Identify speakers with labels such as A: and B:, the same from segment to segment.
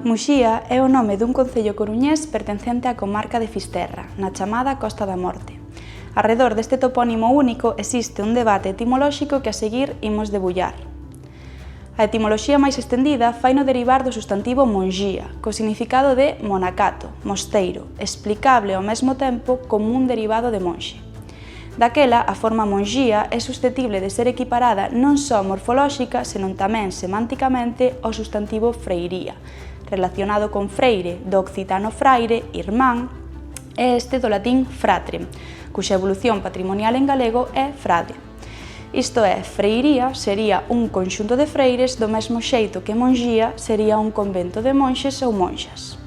A: Muxía é o nome dun concello coruñés pertencente á comarca de Fisterra, na chamada Costa da Morte. Arredor deste topónimo único existe un debate etimolóxico que a seguir imos debullar. A etimoloxía máis estendida faino derivar do substantivo monxía, co significado de monacato, mosteiro, explicable ao mesmo tempo como un derivado de monxe. Daquela, a forma monxía é susceptible de ser equiparada non só morfolóxica, senón tamén semánticamente ao substantivo freiría, relacionado con freire, do occitano fraire, irmán, e este do latín fratre, cuxa evolución patrimonial en galego é frade. Isto é, freiría sería un conxunto de freires do mesmo xeito que monxía sería un convento de monxes ou monxas.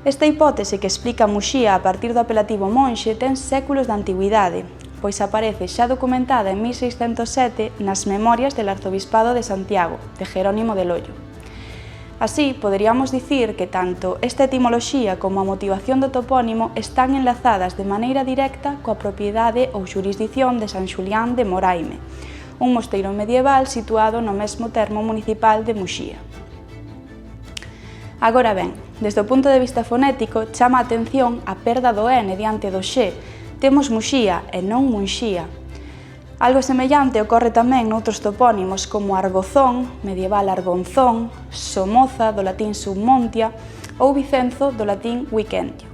A: Esta hipótese que explica Muxía a partir do apelativo monxe ten séculos de antigüidade, pois aparece xa documentada en 1607 nas Memorias del Arzobispado de Santiago, de Jerónimo de Loio. Así, poderíamos dicir que tanto esta etimoloxía como a motivación do topónimo están enlazadas de maneira directa coa propiedade ou xurisdición de San Xulián de Moraime, un mosteiro medieval situado no mesmo termo municipal de Muxía. Agora ben, desde o punto de vista fonético, chama a atención a perda do N diante do X. Temos Muxía e non Munxía. Algo semellante ocorre tamén noutros topónimos como Argozón, medieval Argonzón, Somoza, do latín Submontia, ou Vicenzo, do latín Vicentio.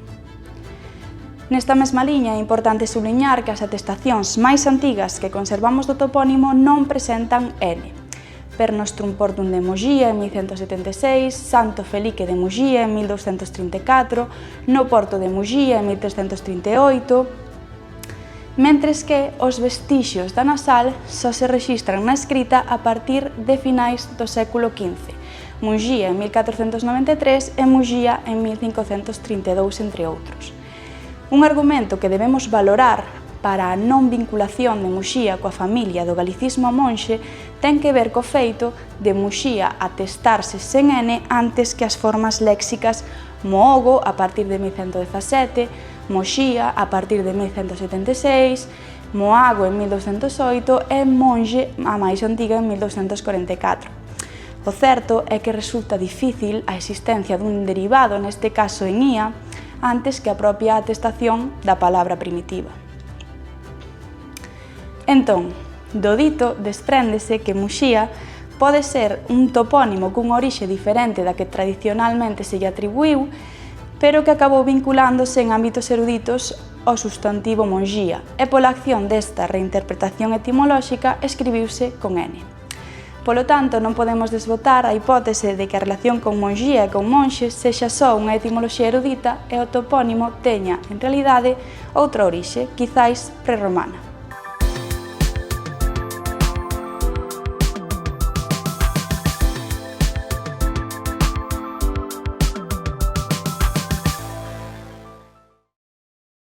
A: Nesta mesma liña é importante subliñar que as atestacións máis antigas que conservamos do topónimo non presentan N. Per Nostrum Portum de Muxía en 1176, Santo Felique de Muxía en 1234, no Porto de Muxía en 1338, mentres que os vestixios da nasal só se rexistran na escrita a partir de finais do século XV, Muxía en 1493 e Muxía en 1532, entre outros. Un argumento que debemos valorar para a non vinculación de Muxía coa familia do galicismo monxe ten que ver co feito de Muxía atestarse sen N antes que as formas léxicas Moogo a partir de 1117, Moxía a partir de 1176, Moago en 1208 e Monxe, a máis antiga, en 1244. O certo é que resulta difícil a existencia dun derivado, neste caso en ía, antes que a propia atestación da palabra primitiva. Entón, do dito despréndese que Muxía pode ser un topónimo cunha orixe diferente da que tradicionalmente se lle atribuíu, pero que acabou vinculándose en ámbitos eruditos ao substantivo monxía, e pola acción desta reinterpretación etimolóxica escribiuse con N. Polo tanto, non podemos desbotar a hipótese de que a relación con monxía e con monxes sexa só unha etimoloxía erudita e o topónimo teña, en realidade, outra orixe, quizáis prerromana.